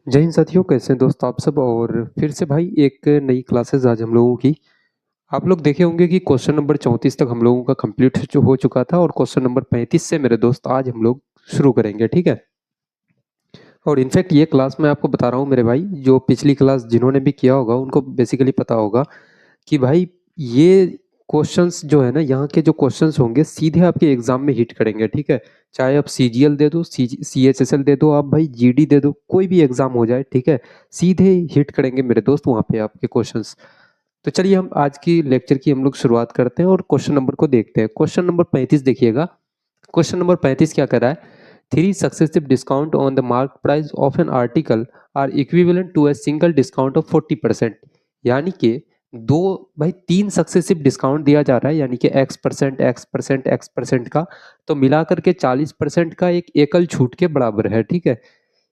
जय हिंद साथियों, कैसे हैं दोस्त आप सब। और फिर से भाई एक नई क्लासेस आज हम लोगों की। आप लोग देखे होंगे कि क्वेश्चन नंबर 34 तक हम लोगों का कंप्लीट जो हो चुका था और क्वेश्चन नंबर 35 से मेरे दोस्त आज हम लोग शुरू करेंगे, ठीक है। और इनफैक्ट ये क्लास मैं आपको बता रहा हूँ मेरे भाई, जो पिछली क्लास जिन्होंने भी किया होगा उनको बेसिकली पता होगा कि भाई ये क्वेश्चंस जो है ना, यहाँ के जो क्वेश्चंस होंगे सीधे आपके एग्जाम में हिट करेंगे, ठीक है। चाहे आप सीजीएल दे दो, सीएचएसएल दे दो, आप भाई जीडी दे दो, कोई भी एग्जाम हो जाए, ठीक है। सीधे हिट करेंगे मेरे दोस्त वहाँ पे आपके क्वेश्चंस। तो चलिए हम आज की लेक्चर की हम लोग शुरुआत करते हैं और क्वेश्चन नंबर को देखते हैं। क्वेश्चन नंबर 35 देखिएगा। क्वेश्चन नंबर 35 क्या कर रहा है? Three successive discount on the mark price of an article are equivalent to a single discount of 40%। यानी कि दो भाई तीन सक्सेसिव डिस्काउंट दिया जा रहा है, यानी कि x%, x%, x% का, तो मिलाकर के 40% का एक एकल छूट के बराबर है, ठीक है।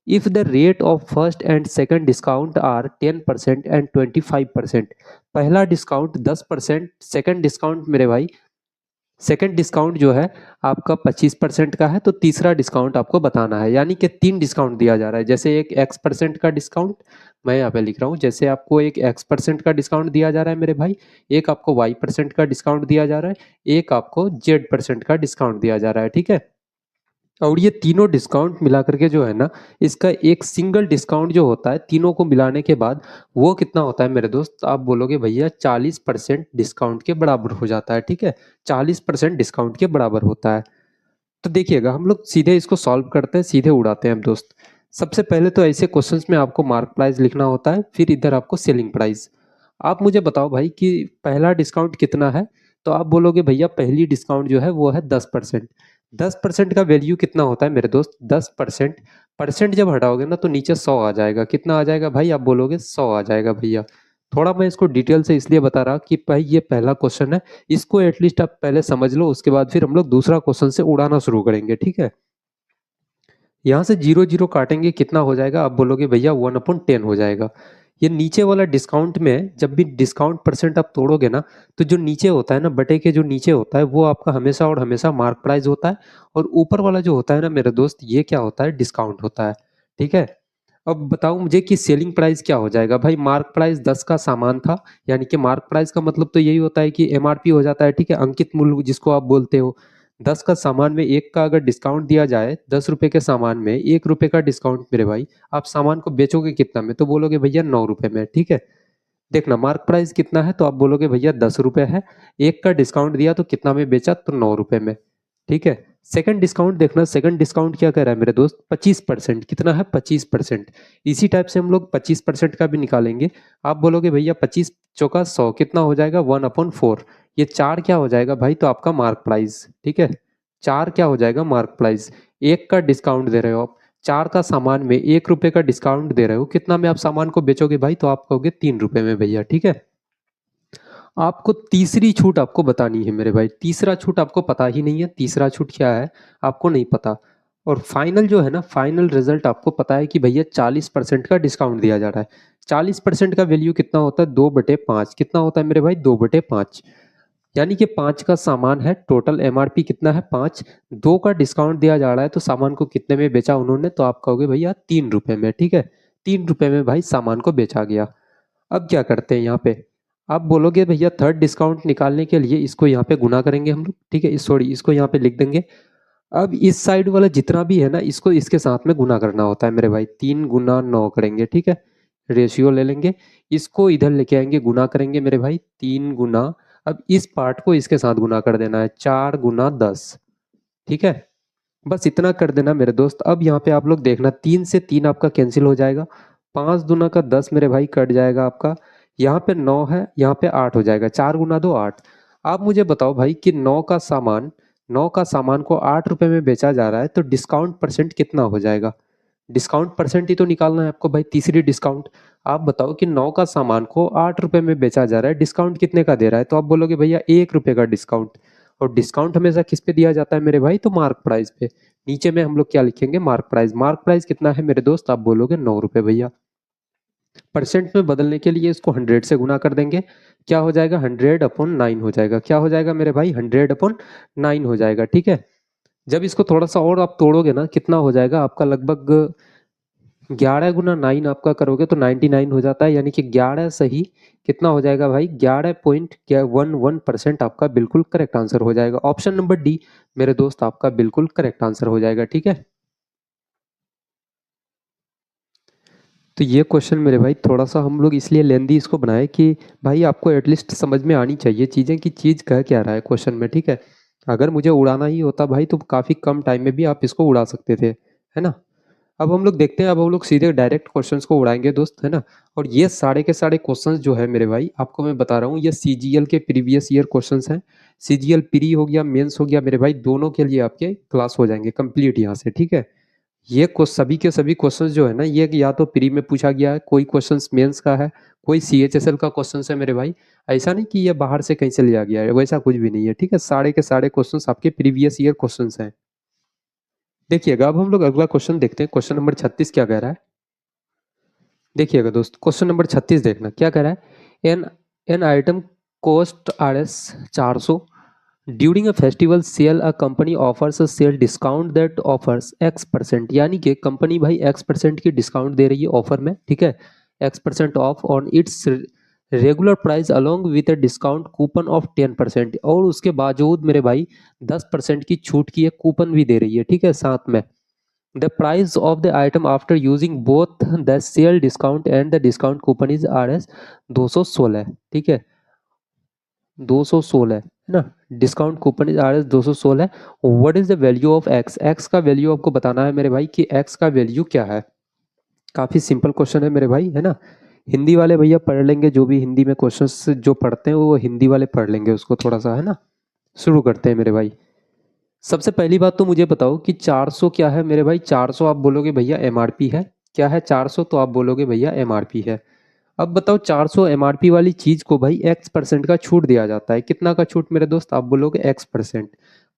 If the rate of first and second discount are 10% and 25%। पहला डिस्काउंट 10%, सेकंड डिस्काउंट मेरे भाई, सेकंड डिस्काउंट जो है आपका 25% का है, तो तीसरा डिस्काउंट आपको बताना है। यानी कि तीन डिस्काउंट दिया जा रहा है। जैसे एक x% का डिस्काउंट मैं यहाँ पे लिख रहा हूँ, जैसे आपको एक x% का डिस्काउंट दिया जा रहा है मेरे भाई, एक आपको y% का डिस्काउंट दिया जा रहा है, एक आपको z% का डिस्काउंट दिया जा रहा है, ठीक है। और ये तीनों डिस्काउंट मिला करके जो है ना, इसका एक सिंगल डिस्काउंट जो होता है तीनों को मिलाने के बाद वो कितना होता है मेरे दोस्त? आप बोलोगे भैया 40% डिस्काउंट के बराबर हो जाता है, ठीक है। 40% डिस्काउंट के बराबर होता है। तो देखिएगा हम लोग सीधे इसको सॉल्व करते हैं, सीधे उड़ाते हैं हम दोस्त। सबसे पहले तो ऐसे क्वेश्चंस में आपको मार्क प्राइस लिखना होता है, फिर इधर आपको सेलिंग प्राइस। आप मुझे बताओ भाई कि पहला डिस्काउंट कितना है? तो आप बोलोगे भैया पहली डिस्काउंट जो है वो है 10%। 10% का वैल्यू कितना होता है मेरे दोस्त? 10%। परसेंट जब हटाओगे ना तो नीचे 100 आ जाएगा। कितना आ जाएगा भाई? आप बोलोगे 100 आ जाएगा भैया। थोड़ा मैं इसको डिटेल से इसलिए बता रहा कि भाई ये पहला क्वेश्चन है, इसको एटलीस्ट आप पहले समझ लो, उसके बाद फिर हम लोग दूसरा क्वेश्चन से उड़ाना शुरू करेंगे, ठीक है। यहाँ से जीरो जीरो काटेंगे, कितना हो जाएगा? आप बोलोगे भैया 1/10 हो जाएगा। ये नीचे वाला डिस्काउंट में जब भी डिस्काउंट परसेंट आप तोड़ोगे ना, तो जो नीचे होता है ना, बटे के जो नीचे होता है वो आपका हमेशा और हमेशा मार्क प्राइस होता है, और ऊपर वाला जो होता है ना मेरे दोस्त, ये क्या होता है? डिस्काउंट होता है, ठीक है। अब बताओ मुझे कि सेलिंग प्राइस क्या हो जाएगा? भाई मार्क प्राइस 10 का सामान था, यानी कि मार्क प्राइस का मतलब तो यही होता है कि एमआरपी हो जाता है, ठीक है, अंकित मूल्य जिसको आप बोलते हो। 10 का सामान में एक का अगर डिस्काउंट दिया जाए, 10 रुपए के सामान में 1 रुपए का डिस्काउंट मेरे भाई, आप सामान को बेचोगे कितना में? तो बोलोगे भैया 9 रुपए में, ठीक है। देखना मार्क प्राइस कितना है, तो आप बोलोगे भैया 10 रुपए है, एक का डिस्काउंट दिया तो कितना में बेचा? तो 9 रुपए में, ठीक है। सेकंड डिस्काउंट देखना, सेकंड डिस्काउंट क्या कर रहा है मेरे दोस्त? 25%। कितना है? 25%। इसी टाइप से हम लोग 25% का भी निकालेंगे। आप बोलोगे भैया 25 चौका 100, कितना हो जाएगा? 1/4। ये चार क्या हो जाएगा भाई? तो आपका मार्क प्राइस, ठीक है। चार क्या हो जाएगा? Mark price. एक का डिस्काउंट दे रहे हो आप, चार का सामान में 1 रुपए का डिस्काउंट दे रहे हो, कितना में आप सामान को बेचोगे भाई? तो आप कहोगे 3 रुपए में भैया, ठीक है। आपको तीसरी छूट आपको बतानी है मेरे भाई। तीसरा छूट आपको पता ही नहीं है, तीसरा छूट क्या है आपको नहीं पता। और फाइनल जो है ना, फाइनल रिजल्ट आपको पता है कि भैया 40% का डिस्काउंट दिया जा रहा है। 40% का वैल्यू कितना होता है? 2/5। कितना होता है मेरे भाई? 2/5। यानी कि 5 का सामान है, टोटल एमआरपी कितना है? 5। 2 का डिस्काउंट दिया जा रहा है, तो सामान को कितने में बेचा उन्होंने? तो आप कहोगे भैया 3 रुपए में, ठीक है। 3 रुपए में भाई सामान को बेचा गया। अब क्या करते हैं यहाँ पे? आप बोलोगे भैया थर्ड डिस्काउंट निकालने के लिए इसको यहाँ पे गुना करेंगे हम लोग, ठीक है। सॉरी, इसको यहाँ पे लिख देंगे। अब इस साइड वाला जितना भी है ना, इसको इसके साथ में गुना करना होता है मेरे भाई। 3 × 9 करेंगे, ठीक है। रेशियो ले लेंगे, इसको इधर लेके आएंगे, गुना करेंगे मेरे भाई। 3 गुना, अब इस पार्ट को इसके साथ गुना कर देना है, 4 × 10, ठीक है। बस इतना कर देना मेरे दोस्त। अब यहाँ पे आप लोग देखना, 3 से 3 आपका कैंसिल हो जाएगा, 5 दूना का 10 मेरे भाई कट जाएगा आपका। यहाँ पे 9 है, यहाँ पे 8 हो जाएगा, 4 × 2 8। आप मुझे बताओ भाई कि 9 का सामान को 8 रुपए में बेचा जा रहा है, तो डिस्काउंट परसेंट कितना हो जाएगा? डिस्काउंट परसेंट ही तो निकालना है आपको भाई, तीसरी डिस्काउंट। आप बताओ कि 9 का सामान को 8 रुपए में बेचा जा रहा है, डिस्काउंट कितने का दे रहा है? तो आप बोलोगे भैया 1 रुपए का डिस्काउंट। और डिस्काउंट हमेशा किस पे दिया जाता है मेरे भाई? तो मार्क प्राइस पे। नीचे में हम लोग क्या लिखेंगे? Mark price. मार्क प्राइस कितना है मेरे दोस्त? आप बोलोगे 9 रुपए भैया। परसेंट में बदलने के लिए इसको 100 से गुना कर देंगे, क्या हो जाएगा? 100/9 हो जाएगा। क्या हो जाएगा मेरे भाई? 100/9 हो जाएगा, ठीक है। जब इसको थोड़ा सा और आप तोड़ोगे ना, कितना हो जाएगा आपका? लगभग 11 गुना 9 आपका करोगे तो 99 हो जाता है, यानी कि 11 सही कितना हो जाएगा भाई 11.11% आपका बिल्कुल करेक्ट आंसर हो जाएगा। ऑप्शन नंबर डी मेरे दोस्त आपका बिल्कुल करेक्ट आंसर हो जाएगा। ठीक है, तो ये क्वेश्चन मेरे भाई थोड़ा सा हम लोग इसलिए लेंदी इसको बनाए कि भाई आपको एटलीस्ट समझ में आनी चाहिए चीज़ें कि चीज़ कह क्या रहा है क्वेश्चन में। ठीक है, अगर मुझे उड़ाना ही होता भाई तो काफ़ी कम टाइम में भी आप इसको उड़ा सकते थे, है ना। अब हम लोग देखते हैं, अब हम लोग सीधे डायरेक्ट क्वेश्चंस को उड़ाएंगे दोस्त, है ना। और ये सारे के सारे क्वेश्चंस जो है मेरे भाई आपको मैं बता रहा हूँ, ये सीजीएल के प्रीवियस ईयर क्वेश्चंस हैं। सीजीएल प्री हो गया, मेंस हो गया मेरे भाई, दोनों के लिए आपके क्लास हो जाएंगे कंप्लीट यहाँ से। ठीक है, ये सभी के सभी क्वेश्चंस जो है ना, ये या तो प्री में पूछा गया है, कोई क्वेश्चंस मेंस का है, कोई सीएचएसएल का क्वेश्चंस है मेरे भाई। ऐसा नहीं कि ये बाहर से कहीं से लिया गया है, वैसा कुछ भी नहीं है। ठीक है, सारे के सारे क्वेश्चंस आपके प्रीवियस ईयर क्वेश्चंस हैं। देखिएगा, अब हम लोग अगला क्वेश्चन देखते हैं। क्वेश्चन नंबर 36 क्या कह रहा है, देखिएगा दोस्त। क्वेश्चन नंबर 36 देखना क्या कह रहा है। An an item cost R S 400 during a festival sale, a company offers a sale discount that offers X%, यानी कि कंपनी भाई X% की डिस्काउंट दे रही है ऑफर में। ठीक है, X% of on it's regular price along with a discount coupon of 10%, और उसके बावजूद मेरे भाई 10% की छूट की एक कूपन भी दे रही है। ठीक है, साथ में the price of the item after using both the sale discount and the discount coupon is RS 216। ठीक है, 216 है ना। Discount coupon is RS 216। What is the value of x, x का वैल्यू आपको बताना है मेरे भाई कि एक्स का वैल्यू क्या है। काफी सिंपल क्वेश्चन है मेरे भाई, है ना। हिंदी वाले भैया पढ़ लेंगे, जो भी हिंदी में क्वेश्चंस जो पढ़ते हैं वो हिंदी वाले पढ़ लेंगे उसको थोड़ा सा, है ना। शुरू करते हैं मेरे भाई। सबसे पहली बात तो मुझे बताओ कि 400 क्या है मेरे भाई। 400 आप बोलोगे भैया एमआरपी है। क्या है 400, तो आप बोलोगे भैया एमआरपी है। अब बताओ 400 एमआरपी वाली चीज को भाई X% का छूट दिया जाता है। कितना का छूट मेरे दोस्त, आप बोलोगे X%।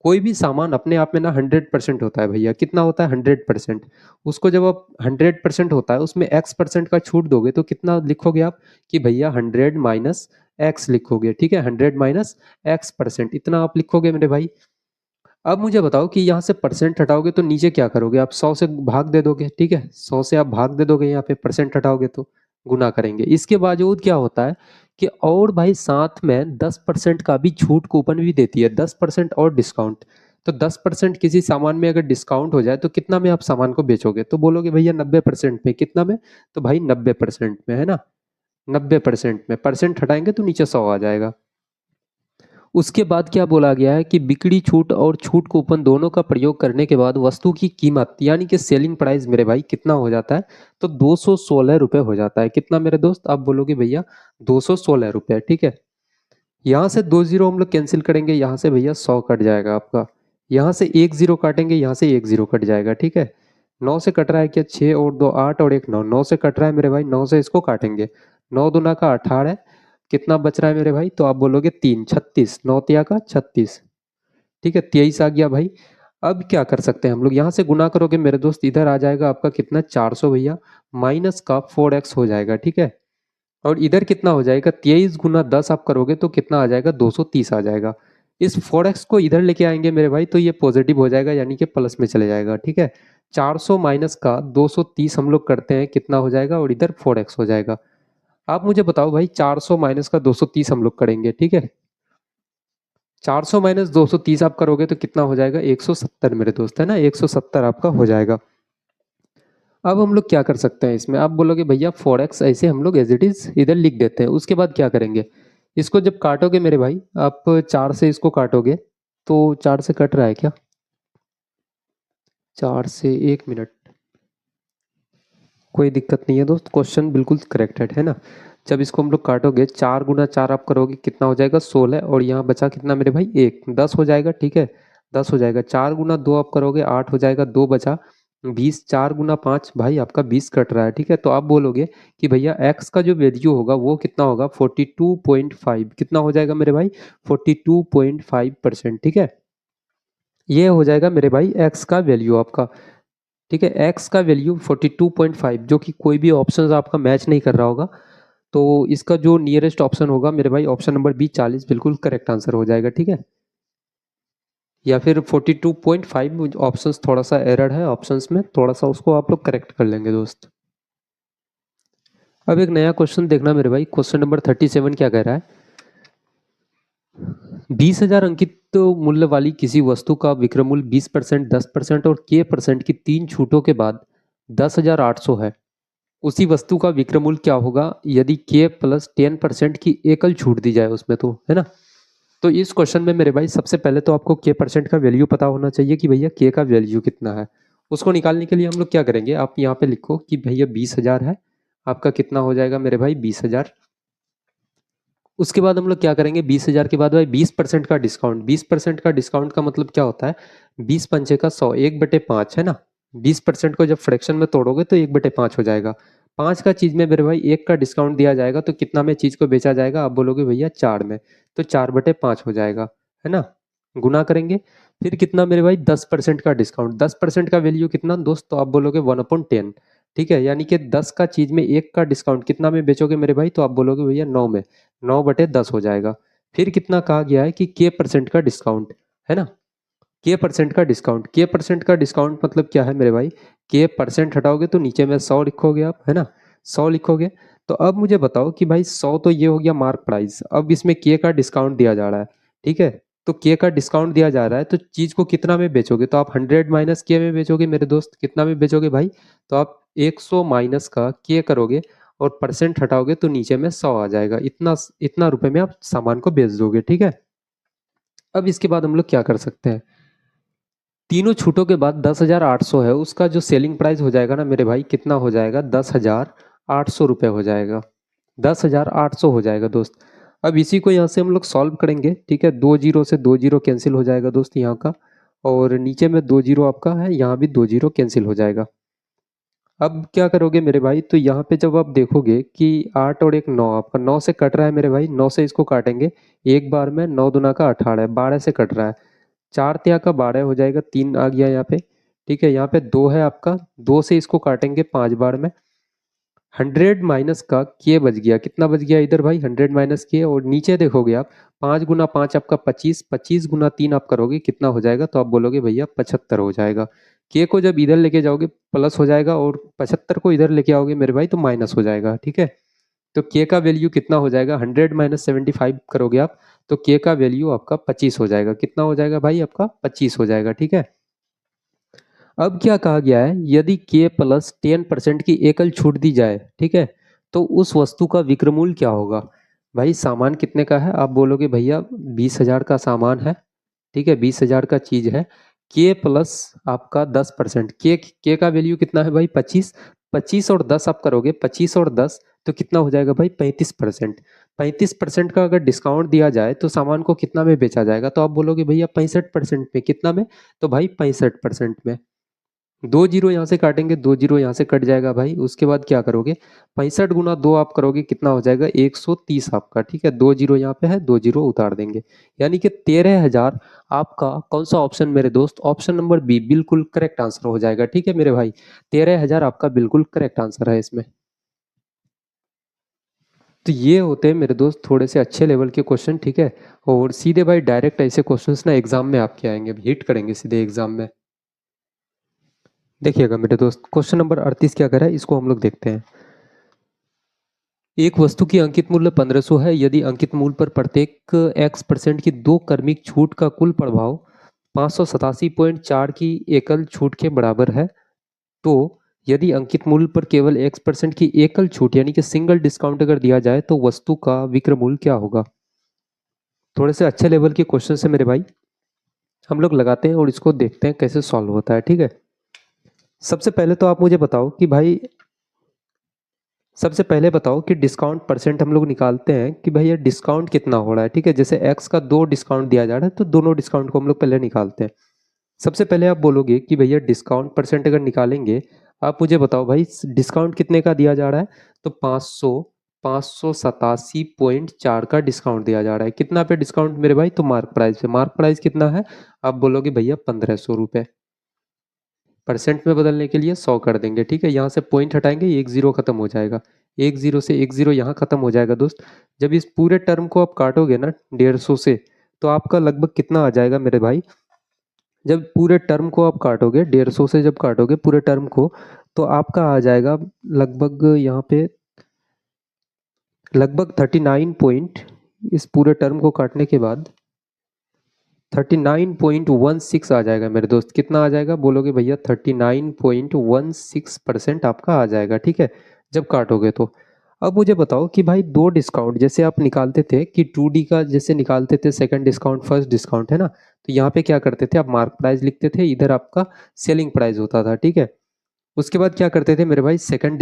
कोई भी सामान अपने आप में ना 100% होता है भैया। कितना होता है 100%। उसको जब आप 100% होता है उसमें X% का छूट दोगे तो कितना लिखोगे आप कि भैया 100 माइनस एक्स लिखोगे। ठीक है, 100 माइनस X%, इतना आप लिखोगे मेरे भाई। अब मुझे बताओ कि यहाँ से परसेंट हटाओगे तो नीचे क्या करोगे आप, 100 से भाग दे दोगे। ठीक है, 100 से आप भाग दे दोगे, यहाँ पे परसेंट हटाओगे तो गुना करेंगे। इसके बावजूद क्या होता है कि और भाई साथ में 10% का भी छूट कूपन भी देती है, 10% और डिस्काउंट। तो 10% किसी सामान में अगर डिस्काउंट हो जाए तो कितना में आप सामान को बेचोगे, तो बोलोगे भैया 90% में। कितना में, तो भाई 90% में, है ना। 90% में परसेंट हटाएंगे तो नीचे 100 आ जाएगा। उसके बाद क्या बोला गया है कि बिक्री छूट और छूट कूपन दोनों का प्रयोग करने के बाद वस्तु की कीमत यानी कि सेलिंग प्राइस मेरे भाई कितना हो जाता है, तो 216 रुपये हो जाता है। कितना मेरे दोस्त, आप बोलोगे भैया 216 रुपये। ठीक है, यहाँ से 2 जीरो हम लोग कैंसिल करेंगे, यहाँ से भैया 100 कट जाएगा आपका। यहाँ से 1 जीरो काटेंगे, यहाँ से 1 जीरो कट जाएगा। ठीक है, 9 से कट रहा है क्या, 6 और 2 8 और 1 9, 9 से कट रहा है मेरे भाई, 9 से इसको काटेंगे। 9 दूना का 18, कितना बच रहा है मेरे भाई, तो आप बोलोगे 3 36, 9 तिया का 36। ठीक है, 23 आ गया भाई। अब क्या कर सकते हैं हम लोग, यहाँ से गुना करोगे मेरे दोस्त, इधर आ जाएगा आपका कितना 400 भैया, माइनस का 4x हो जाएगा। ठीक है, और इधर कितना हो जाएगा 23 गुना 10 आप करोगे तो कितना आ जाएगा 230 आ जाएगा। इस 4x को इधर लेके आएंगे मेरे भाई तो ये पॉजिटिव हो जाएगा, यानी कि प्लस में चले जाएगा। ठीक है, 400 माइनस का 230 हम लोग करते हैं, कितना हो जाएगा, और इधर 4x हो जाएगा। आप मुझे बताओ भाई 400 माइनस का 230 हम लोग करेंगे। ठीक है, 400 माइनस 230 आप करोगे तो कितना हो जाएगा 170 मेरे दोस्त, है ना। 170 आपका हो जाएगा। अब हम लोग क्या कर सकते हैं इसमें, आप बोलोगे भैया 4x ऐसे हम लोग एज इट इज इधर लिख देते हैं। उसके बाद क्या करेंगे, इसको जब काटोगे मेरे भाई, आप 4 से इसको काटोगे तो 4 से कट रहा है क्या, 4 से 1 मिनट, कोई दिक्कत नहीं है दोस्त, क्वेश्चन बिल्कुल करेक्टेड है ना। जब इसको हम लोग काटोगे 4 गुना 4 आप करोगे कितना हो जाएगा 16, और यहाँ बचा कितना मेरे भाई 1, 10 हो जाएगा। ठीक है, 10 हो जाएगा। 4 गुना 2 आप करोगे 8 हो जाएगा, 2 बचा 20, 4 गुना 5 भाई आपका 20 कट रहा है। ठीक है, तो आप बोलोगे कि भैया एक्स का जो वैल्यू होगा वो कितना होगा 42.5, कितना हो जाएगा मेरे भाई 42.5%। ठीक है, ये हो जाएगा मेरे भाई एक्स का वैल्यू आपका। ठीक है, एक्स का वैल्यू 42.5, जो कि कोई भी ऑप्शन आपका मैच नहीं कर रहा होगा, तो इसका जो नियरेस्ट ऑप्शन होगा मेरे भाई ऑप्शन नंबर बी 40 बिल्कुल करेक्ट आंसर हो जाएगा। ठीक है, या फिर 42.5 ऑप्शंस थोड़ा सा एरर है, ऑप्शंस में थोड़ा सा उसको आप लोग करेक्ट कर लेंगे दोस्त। अब एक नया क्वेश्चन देखना मेरे भाई, क्वेश्चन नंबर 37 क्या कह रहा है। 20,000 अंकित मूल्य वाली किसी वस्तु का विक्रय मूल्य 20%, 10% और k% की 3 छूटों के बाद 10,800 है। उसी वस्तु का विक्रय मूल्य क्या होगा यदि k प्लस 10% की एकल छूट दी जाए उसमें, तो है ना। तो इस क्वेश्चन में मेरे भाई सबसे पहले तो आपको k% का वैल्यू पता होना चाहिए कि भैया k का वैल्यू कितना है। उसको निकालने के लिए हम लोग क्या करेंगे, आप यहाँ पे लिखो कि भैया 20,000 है, आपका कितना हो जाएगा मेरे भाई 20,000। उसके बाद हम लोग क्या करेंगे, 20,000 के बाद भाई 20% का डिस्काउंट। 20% का डिस्काउंट का मतलब क्या होता है, 20 पंचे का 100, 1/5 है ना। 20% को जब फ्रैक्शन में तोड़ोगे तो 1/5 हो जाएगा। 5 का चीज में मेरे भाई 1 का डिस्काउंट दिया जाएगा तो कितना में चीज को बेचा जाएगा, आप बोलोगे भैया 4 में, तो 4/5 हो जाएगा, है ना। गुना करेंगे, फिर कितना मेरे भाई 10% का डिस्काउंट। 10% का वैल्यू कितना दोस्त, तो आप बोलोगे 1/10, ठीक है। यानी कि 10 का चीज में 1 का डिस्काउंट कितना में बेचोगे मेरे भाई, तो आप बोलोगे भैया 9 में, 9/10 हो जाएगा। फिर कितना कहा गया है कि k% का डिस्काउंट, है ना। k% का डिस्काउंट, k% का डिस्काउंट मतलब क्या है मेरे भाई, k% हटाओगे तो नीचे में 100 लिखोगे आप, है ना। 100 लिखोगे। तो अब मुझे बताओ कि भाई 100 तो ये हो गया मार्क प्राइस, अब इसमें k का डिस्काउंट दिया जा रहा है, ठीक है। तो k का डिस्काउंट दिया जा रहा है तो चीज को कितना में बेचोगे, तो आप 100 माइनस k में बेचोगे मेरे दोस्त, कितना में बेचोगे भाई, तो आप 100 माइनस का k करोगे और परसेंट हटाओगे तो नीचे में 100 आ जाएगा। इतना इतना रुपए में आप सामान को बेच दोगे, ठीक है। अब इसके बाद हम लोग क्या कर सकते हैं, तीनों छूटों के बाद 10,800 है, उसका जो सेलिंग प्राइस हो जाएगा ना मेरे भाई, कितना हो जाएगा, 10,800 रुपये हो जाएगा। 10,800 हो जाएगा दोस्त। अब इसी को यहाँ से हम लोग सॉल्व करेंगे, ठीक है। 2 जीरो से 2 जीरो कैंसिल हो जाएगा दोस्त यहाँ का, और नीचे में 2 जीरो आपका है, यहाँ भी 2 जीरो कैंसिल हो जाएगा। अब क्या करोगे मेरे भाई, तो यहाँ पे जब आप देखोगे कि 8 और 1 9, आपका 9 से कट रहा है मेरे भाई, 9 से इसको काटेंगे एक बार में, 9 दूना का 18 है, 12 से कट रहा है, 4 तिया का 12 हो जाएगा, 3 आ गया यहाँ पे, ठीक है। यहाँ पे 2 है आपका, 2 से इसको काटेंगे 5 बार में, 100 माइनस का के बच गया, कितना बच गया इधर भाई 100 माइनस के, और नीचे देखोगे आप 5 गुना 5 आपका 25, 25 गुना 3 आप करोगे कितना हो जाएगा, तो आप बोलोगे भैया 75 हो जाएगा। के को जब इधर लेके जाओगे प्लस हो जाएगा, और 75 को इधर लेके आओगे मेरे भाई तो माइनस हो जाएगा, ठीक है। तो के का वैल्यू कितना हो जाएगा, 100 माइनस 75 करोगे आप तो के का वैल्यू आपका 25 हो जाएगा। कितना हो जाएगा भाई, आपका 25 हो जाएगा, ठीक है। अब क्या कहा गया है, यदि k प्लस 10% की एकल छूट दी जाए, ठीक है, तो उस वस्तु का विक्रय मूल्य क्या होगा। भाई सामान कितने का है, आप बोलोगे भैया 20,000 का सामान है, ठीक है, 20,000 का चीज है। k प्लस आपका 10%, के का वैल्यू कितना है भाई 25, 25 और 10 आप करोगे, 25 और 10 तो कितना हो जाएगा भाई 35%। 35% का अगर डिस्काउंट दिया जाए तो सामान को कितना में बेचा जाएगा, तो आप बोलोगे भैया 65% में, कितना में, तो भाई 65% में। 2 जीरो यहाँ से काटेंगे, 2 जीरो यहाँ से कट जाएगा भाई। उसके बाद क्या करोगे, 65 गुना 2 आप करोगे कितना हो जाएगा 130 आपका, ठीक है। 2 जीरो यहाँ पे है, 2 जीरो उतार देंगे, यानी कि 13,000 आपका कौन सा ऑप्शन मेरे दोस्त, ऑप्शन नंबर बी बिल्कुल करेक्ट आंसर हो जाएगा, ठीक है मेरे भाई। 13,000 आपका बिल्कुल करेक्ट आंसर है इसमें। तो ये होते हैं मेरे दोस्त थोड़े से अच्छे लेवल के क्वेश्चन, ठीक है। और सीधे भाई डायरेक्ट ऐसे क्वेश्चंस ना एग्जाम में आपके आएंगे, हिट करेंगे सीधे एग्जाम में। देखिएगा मेरे दोस्त, क्वेश्चन नंबर 38 क्या कर रहा है, इसको हम लोग देखते हैं। एक वस्तु की अंकित मूल्य 1500 है, यदि अंकित मूल्य पर प्रत्येक x% की 2 क्रमिक छूट का कुल प्रभाव 587.4 की एकल छूट के बराबर है, तो यदि अंकित मूल्य पर केवल x% की एकल छूट यानी कि सिंगल डिस्काउंट अगर दिया जाए तो वस्तु का विक्रय मूल्य क्या होगा। थोड़े से अच्छे लेवल के क्वेश्चन है मेरे भाई, हम लोग लगाते हैं और इसको देखते हैं कैसे सॉल्व होता है, ठीक है। सबसे पहले तो आप मुझे बताओ कि भाई, सबसे पहले बताओ कि डिस्काउंट परसेंट हम लोग निकालते हैं कि भैया डिस्काउंट कितना हो रहा है, ठीक है। जैसे एक्स का 2 डिस्काउंट दिया जा रहा है तो दोनों डिस्काउंट को हम लोग पहले निकालते हैं। सबसे पहले आप बोलोगे कि भैया डिस्काउंट परसेंट अगर निकालेंगे, आप मुझे बताओ भाई डिस्काउंट कितने का दिया जा रहा है, तो 587.4 का डिस्काउंट दिया जा रहा है। कितना पे डिस्काउंट मेरे भाई, तो मार्क प्राइस पे। मार्क प्राइस कितना है, आप बोलोगे भैया 1500 रुपये। परसेंट में बदलने के लिए 100 कर देंगे, ठीक है। यहाँ से पॉइंट हटाएंगे, एक जीरो खत्म हो जाएगा, एक जीरो से एक जीरो यहाँ खत्म हो जाएगा दोस्त। जब इस पूरे टर्म को आप काटोगे ना 150 से, तो आपका लगभग कितना आ जाएगा मेरे भाई, जब पूरे टर्म को आप काटोगे 150 से, जब काटोगे पूरे टर्म को, तो आपका आ जाएगा लगभग यहाँ पे लगभग 39 पॉइंट, इस पूरे टर्म को काटने के बाद 39.16 आ जाएगा मेरे दोस्त। कितना आ जाएगा बोलोगे भैया? 39.16% आपका आ जाएगा, ठीक है, जब काटोगे तो। अब मुझे बताओ कि भाई दो डिस्काउंट जैसे आप निकालते थे कि 2D का जैसे निकालते थे, सेकंड डिस्काउंट फर्स्ट डिस्काउंट, है ना? तो यहाँ पे क्या करते थे, आप मार्क प्राइस लिखते थे, इधर आपका सेलिंग प्राइस होता था, ठीक है। उसके बाद क्या करते थे मेरे भाई, सेकंड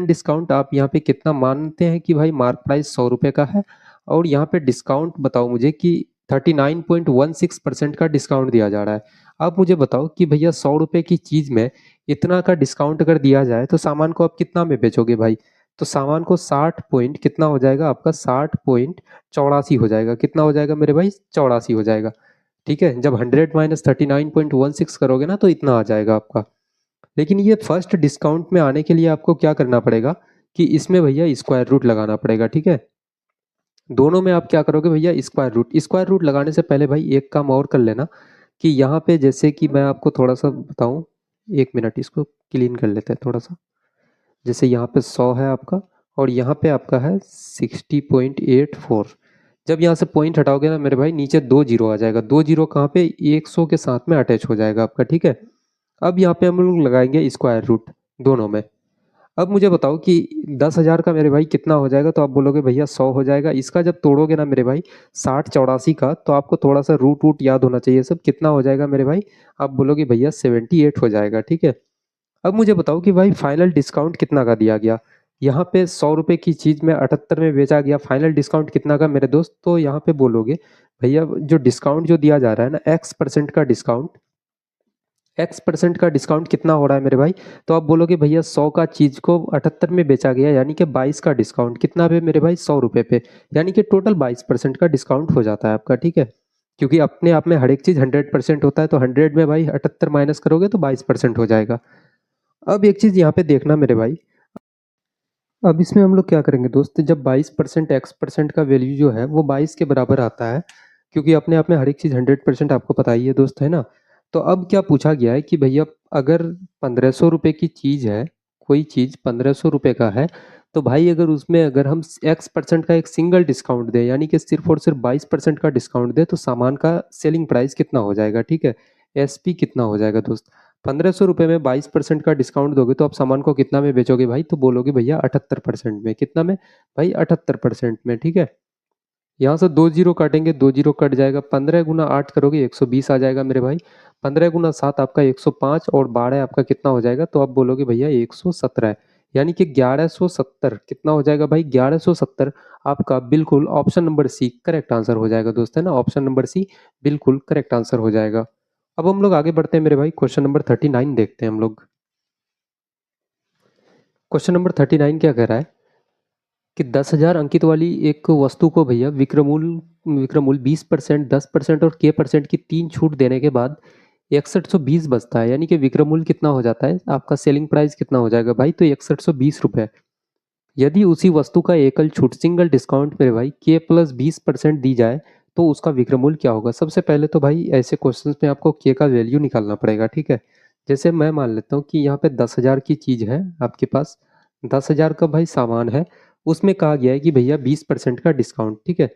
डिस्काउंट आप यहाँ पे कितना मानते हैं कि भाई मार्क प्राइस 100 रुपये का है, और यहाँ पे डिस्काउंट बताओ मुझे कि 39.16% का डिस्काउंट दिया जा रहा है। आप मुझे बताओ कि भैया 100 रुपये की चीज़ में इतना का डिस्काउंट अगर दिया जाए तो सामान को आप कितना में बेचोगे भाई? तो सामान को 60 पॉइंट कितना हो जाएगा आपका, 60.84 हो जाएगा। कितना हो जाएगा मेरे भाई? 84 हो जाएगा, ठीक है। जब 100 माइनस 39.16 करोगे ना तो इतना आ जाएगा आपका। लेकिन ये फर्स्ट डिस्काउंट में आने के लिए आपको क्या करना पड़ेगा कि इसमें भैया स्क्वायर रूट लगाना पड़ेगा, ठीक है। दोनों में आप क्या करोगे भैया, स्क्वायर रूट लगाने से पहले भाई एक काम और कर लेना कि यहाँ पे जैसे कि मैं आपको थोड़ा सा बताऊं, एक मिनट इसको क्लीन कर लेते हैं थोड़ा सा। जैसे यहाँ पे 100 है आपका और यहाँ पे आपका है 60.84। जब यहाँ से पॉइंट हटाओगे ना मेरे भाई, नीचे 2 जीरो आ जाएगा। 2 जीरो कहाँ पे, 100 के साथ में अटैच हो जाएगा आपका, ठीक है। अब यहाँ पे हम लोग लगाएंगे स्क्वायर रूट दोनों में। अब मुझे बताओ कि 10,000 का मेरे भाई कितना हो जाएगा, तो आप बोलोगे भैया 100 हो जाएगा। इसका जब तोड़ोगे ना मेरे भाई 60 84 का, तो आपको थोड़ा सा रूट वूट याद होना चाहिए सब। कितना हो जाएगा मेरे भाई? आप बोलोगे भैया 78 हो जाएगा, ठीक है। अब मुझे बताओ कि भाई फाइनल डिस्काउंट कितना का दिया गया। यहाँ पे 100 रुपये की चीज़ में 78 में बेचा गया, फाइनल डिस्काउंट कितना का मेरे दोस्त? तो यहाँ पे बोलोगे भैया जो डिस्काउंट जो दिया जा रहा है ना, X% का डिस्काउंट, X% का डिस्काउंट कितना हो रहा है मेरे भाई? तो आप बोलोगे भैया 100 का चीज़ को 78 में बेचा गया, यानी कि 22 का डिस्काउंट कितना पे मेरे भाई? 100 रुपये पे। यानी कि टोटल 22% का डिस्काउंट हो जाता है आपका, ठीक है। क्योंकि अपने आप में हर एक चीज़ 100% होता है, तो 100 में भाई 78 माइनस करोगे तो 22% हो जाएगा। अब एक चीज़ यहाँ पे देखना मेरे भाई, अब इसमें हम लोग क्या करेंगे दोस्त, जब 22% X% का वैल्यू जो है वो 22 के बराबर आता है, क्योंकि अपने आप में हर एक चीज़ 100% आपको पता ही है दोस्त, है ना। तो अब क्या पूछा गया है कि भैया अगर 1500 रुपये की चीज़ है, कोई चीज़ 1500 रुपये का है, तो भाई अगर उसमें अगर हम X% का एक सिंगल डिस्काउंट दें, यानी कि सिर्फ और सिर्फ 22% का डिस्काउंट दें, तो सामान का सेलिंग प्राइस कितना हो जाएगा, ठीक है। SP कितना हो जाएगा दोस्त? 1500 रुपये में 22% का डिस्काउंट दोगे तो आप सामान को कितना में बेचोगे भाई? तो बोलोगे भैया 78% में। कितना में भाई? 78% में, ठीक है। यहाँ से 2 जीरो काटेंगे, 2 जीरो कट जाएगा, 15 गुना 8 करोगे 120 आ जाएगा मेरे भाई। 15 गुना 7 आपका 105 और 12 आपका कितना हो जाएगा? तो आप बोलोगे भैया 117 है, यानी कि 1170 कितना हो जाएगा भाई? 1170 आपका बिल्कुल option number C correct answer हो जाएगा दोस्त, है ना। ऑप्शन नंबर सी बिल्कुल करेक्ट आंसर हो जाएगा। अब हम लोग आगे बढ़ते हैं मेरे भाई, क्वेश्चन नंबर 39 देखते हैं हम लोग। क्वेश्चन नंबर 39 क्या कह रहा है कि 10,000 अंकित वाली एक वस्तु को भैया विक्रमूल 20%, 10% और K% की 3 छूट देने के बाद 6120 बचता है, यानी कि विक्रमूल कितना हो जाता है आपका, सेलिंग प्राइस कितना हो जाएगा भाई? तो 6120 रुपये। यदि उसी वस्तु का एकल छूट सिंगल डिस्काउंट मेरे भाई K+20% दी जाए तो उसका विक्रमूल क्या होगा? सबसे पहले तो भाई ऐसे क्वेश्चंस में आपको K का वैल्यू निकालना पड़ेगा, ठीक है। जैसे मैं मान लेता हूँ कि यहाँ पे 10,000 की चीज़ है आपके पास, 10,000 का भाई सामान है, उसमें कहा गया है कि भैया 20% का डिस्काउंट, ठीक है।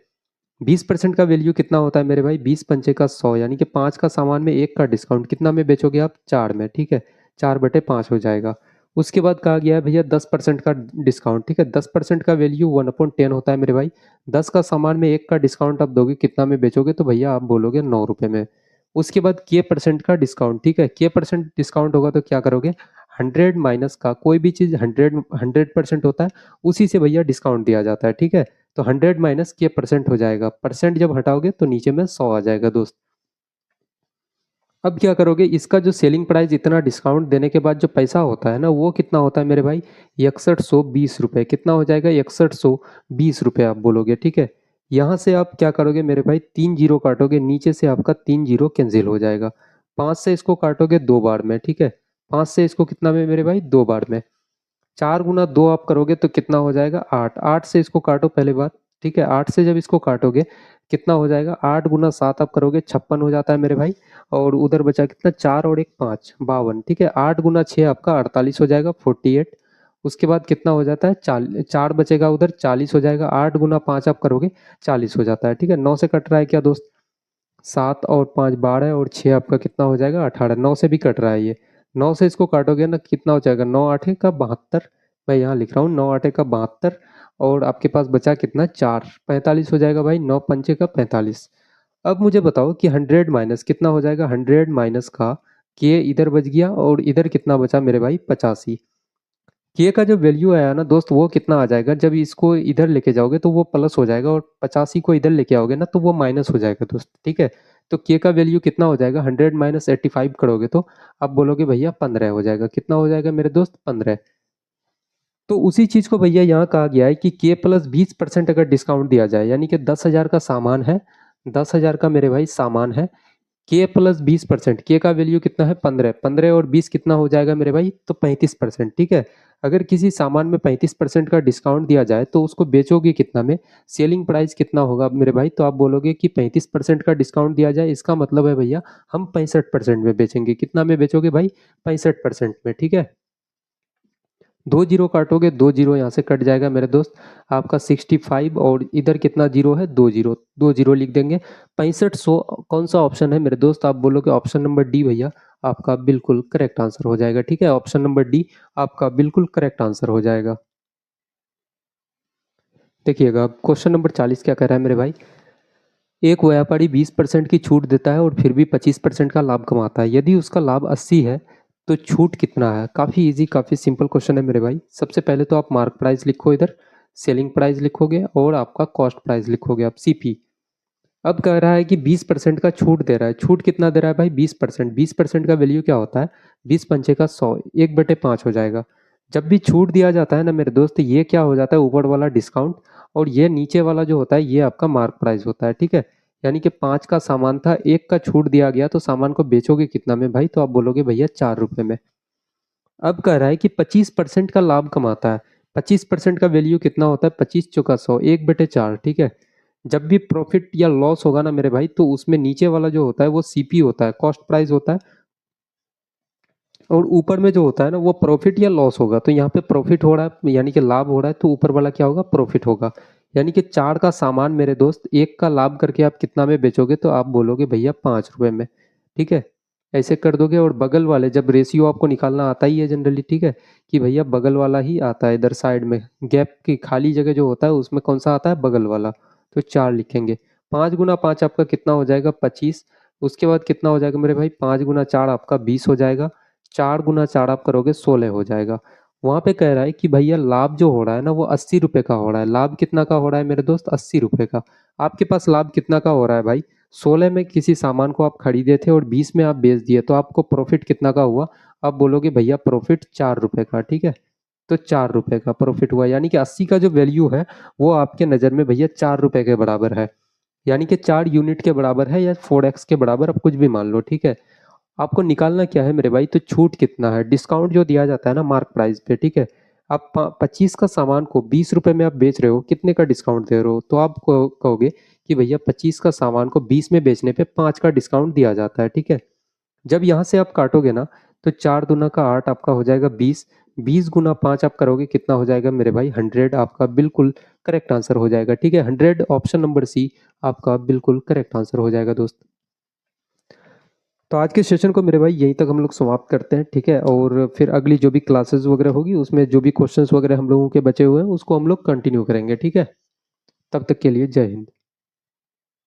20% का वैल्यू कितना होता है मेरे भाई? 20 पंचे का 100, यानी कि 5 का सामान में 1 का डिस्काउंट कितना में बेचोगे आप? 4 में, ठीक है। 4/5 हो जाएगा। उसके बाद कहा गया है भैया 10% का डिस्काउंट, ठीक है। 10% का वैल्यू 1/10 होता है मेरे भाई। 10 का सामान में 1 का डिस्काउंट आप दोगे, कितना में बेचोगे? तो भैया आप बोलोगे 9 रुपये में। उसके बाद K% का डिस्काउंट, ठीक है। K% डिस्काउंट होगा तो क्या करोगे, 100 माइनस का, कोई भी चीज़ 100% होता है उसी से भैया डिस्काउंट दिया जाता है, ठीक है। तो 100 माइनस K% हो जाएगा, परसेंट जब हटाओगे तो नीचे में 100 आ जाएगा दोस्त। अब क्या करोगे, इसका जो सेलिंग प्राइस इतना डिस्काउंट देने के बाद जो पैसा होता है ना, वो कितना होता है मेरे भाई? 6120 रुपये। कितना हो जाएगा? 6120 रुपये आप बोलोगे, ठीक है। यहाँ से आप क्या करोगे मेरे भाई, 3 जीरो काटोगे, नीचे से आपका 3 जीरो कैंसिल हो जाएगा। 5 से इसको काटोगे 2 बार में, ठीक है। 5 से इसको कितना में मेरे भाई? 2 बार में। 4 गुना 2 आप करोगे तो कितना हो जाएगा? 8। 8 से इसको काटो पहले बार, ठीक है। 8 से जब इसको काटोगे कितना हो जाएगा? 8 गुना 7 आप करोगे 56 हो जाता है मेरे भाई। और उधर बचा कितना? 4 और 1 5, 52, ठीक है। 8 गुना 6 आपका 48 हो जाएगा, 48। उसके बाद कितना हो जाता है 4 बचेगा उधर 40 हो जाएगा, 8 गुना 5 आप करोगे 40 हो जाता है, ठीक है। 9 से कट रहा है क्या दोस्त, 7 और 5 12 और 6 आपका कितना हो जाएगा 18, 9 से भी कट रहा है ये, 9 से इसको काटोगे ना कितना हो जाएगा 9 8 का 72, मैं यहाँ लिख रहा हूँ 9 8 का 72, और आपके पास बचा कितना 4, 45 हो जाएगा भाई, 9 पंचे का 45। अब मुझे बताओ कि 100 माइनस कितना हो जाएगा, 100 माइनस का के इधर बच गया और इधर कितना बचा मेरे भाई 85। के का जो वैल्यू आया ना दोस्त वो कितना आ जाएगा, जब इसको इधर लेके जाओगे तो वो प्लस हो जाएगा और 85 को इधर लेके आओगे ना तो वो माइनस हो जाएगा दोस्त, ठीक है। तो के का वैल्यू कितना हो जाएगा, 100 माइनस 85 करोगे तो आप बोलोगे भैया 15 हो जाएगा, कितना हो जाएगा मेरे दोस्त 15। तो उसी चीज को भैया यहाँ कहा गया है कि के प्लस 20% अगर डिस्काउंट दिया जाए, यानी कि 10,000 का सामान है, 10,000 का मेरे भाई सामान है, के प्लस 20%, के का वैल्यू कितना है 15, 15 और 20 कितना हो जाएगा मेरे भाई तो 35%, ठीक है। अगर किसी सामान में 35% का डिस्काउंट दिया जाए तो उसको बेचोगे कितना में, सेलिंग प्राइस कितना होगा मेरे भाई, तो आप बोलोगे कि 35% का डिस्काउंट दिया जाए, इसका मतलब है भैया हम 65% में बेचेंगे, कितना में बेचोगे भाई 65% में, ठीक है। 2 जीरो काटोगे, 2 जीरो यहाँ से कट जाएगा मेरे दोस्त, आपका 65 और इधर कितना जीरो है 2 जीरो, 2 जीरो लिख देंगे 65। कौन सा ऑप्शन है मेरे दोस्त, आप बोलोगे ऑप्शन नंबर डी भैया आपका बिल्कुल करेक्ट आंसर हो जाएगा, ठीक है। ऑप्शन नंबर डी आपका बिल्कुल करेक्ट आंसर हो जाएगा। देखिएगा क्वेश्चन नंबर 40 क्या कह रहा है मेरे भाई, एक व्यापारी 20% की छूट देता है और फिर भी 25% का लाभ कमाता है, यदि उसका लाभ 80 है तो छूट कितना है। काफ़ी इजी काफ़ी सिंपल क्वेश्चन है मेरे भाई। सबसे पहले तो आप मार्क प्राइस लिखो, इधर सेलिंग प्राइस लिखोगे और आपका कॉस्ट प्राइस लिखोगे आप सीपी। अब कह रहा है कि 20% का छूट दे रहा है, छूट कितना दे रहा है भाई 20%, 20% का वैल्यू क्या होता है 20 पंचे का 100, 1/5 हो जाएगा। जब भी छूट दिया जाता है ना मेरे दोस्त, ये क्या हो जाता है ऊपर वाला डिस्काउंट, और ये नीचे वाला जो होता है ये आपका मार्क प्राइस होता है, ठीक है। यानी कि 5 का सामान था, 1 का छूट दिया गया तो सामान को बेचोगे कितना में भाई, तो आप बोलोगे भैया 4 रुपये में। अब कह रहा है कि 25% का लाभ कमाता है, 25% का वैल्यू कितना होता है 25 चौका 100, 1/4, ठीक है। जब भी प्रॉफिट या लॉस होगा ना मेरे भाई तो उसमें नीचे वाला जो होता है वो सीपी होता है, कॉस्ट प्राइस होता है, और ऊपर में जो होता है ना वो प्रॉफिट या लॉस होगा। तो यहाँ पे प्रॉफिट हो रहा है यानी कि लाभ हो रहा है, तो ऊपर वाला क्या होगा प्रॉफिट होगा। यानी कि 4 का सामान मेरे दोस्त 1 का लाभ करके आप कितना में बेचोगे, तो आप बोलोगे भैया 5 रुपये में, ठीक है। ऐसे कर दोगे, और बगल वाले जब रेशियो आपको निकालना आता ही है जनरली, ठीक है, कि भैया बगल वाला ही आता है इधर साइड में, गैप की खाली जगह जो होता है उसमें कौन सा आता है बगल वाला, तो 4 लिखेंगे। 5 गुना 5 आपका कितना हो जाएगा 25, उसके बाद कितना हो जाएगा मेरे भाई 5 गुना 4 आपका 20 हो जाएगा, 4 गुना 4 आप करोगे 16 हो जाएगा। वहां पे कह रहा है कि भैया लाभ जो हो रहा है ना वो 80 रुपए का हो रहा है, लाभ कितना का हो रहा है मेरे दोस्त 80 रुपए का। आपके पास लाभ कितना का हो रहा है भाई, 16 में किसी सामान को आप खरीदे थे और 20 में आप बेच दिए, तो आपको प्रॉफिट कितना का हुआ, आप बोलोगे भैया प्रॉफिट 4 रुपए का, ठीक है। तो 4 रुपए का प्रॉफिट हुआ, यानी कि 80 का जो वैल्यू है वो आपके नज़र में भैया 4 रुपए के बराबर है, यानी कि 4 यूनिट के बराबर है या 4x के बराबर, आप कुछ भी मान लो, ठीक है। आपको निकालना क्या है मेरे भाई, तो छूट कितना है, डिस्काउंट जो दिया जाता है ना मार्क प्राइस पे, ठीक है। आप 25 का सामान को 20 रुपए में आप बेच रहे हो, कितने का डिस्काउंट दे रहे हो, तो आप कहोगे कि भैया 25 का सामान को 20 में बेचने पे 5 का डिस्काउंट दिया जाता है, ठीक है। जब यहाँ से आप काटोगे ना तो 4 दूना का 8 आपका हो जाएगा 20, 20 गुना 5 आप करोगे कितना हो जाएगा मेरे भाई 100, आपका बिल्कुल करेक्ट आंसर हो जाएगा, ठीक है। 100 ऑप्शन नंबर सी आपका बिल्कुल करेक्ट आंसर हो जाएगा दोस्त। तो आज के सेशन को मेरे भाई यहीं तक हम लोग समाप्त करते हैं, ठीक है। और फिर अगली जो भी क्लासेस वगैरह होगी उसमें जो भी क्वेश्चंस वगैरह हम लोगों के बचे हुए हैं उसको हम लोग कंटिन्यू करेंगे, ठीक है। तब तक के लिए जय हिंद।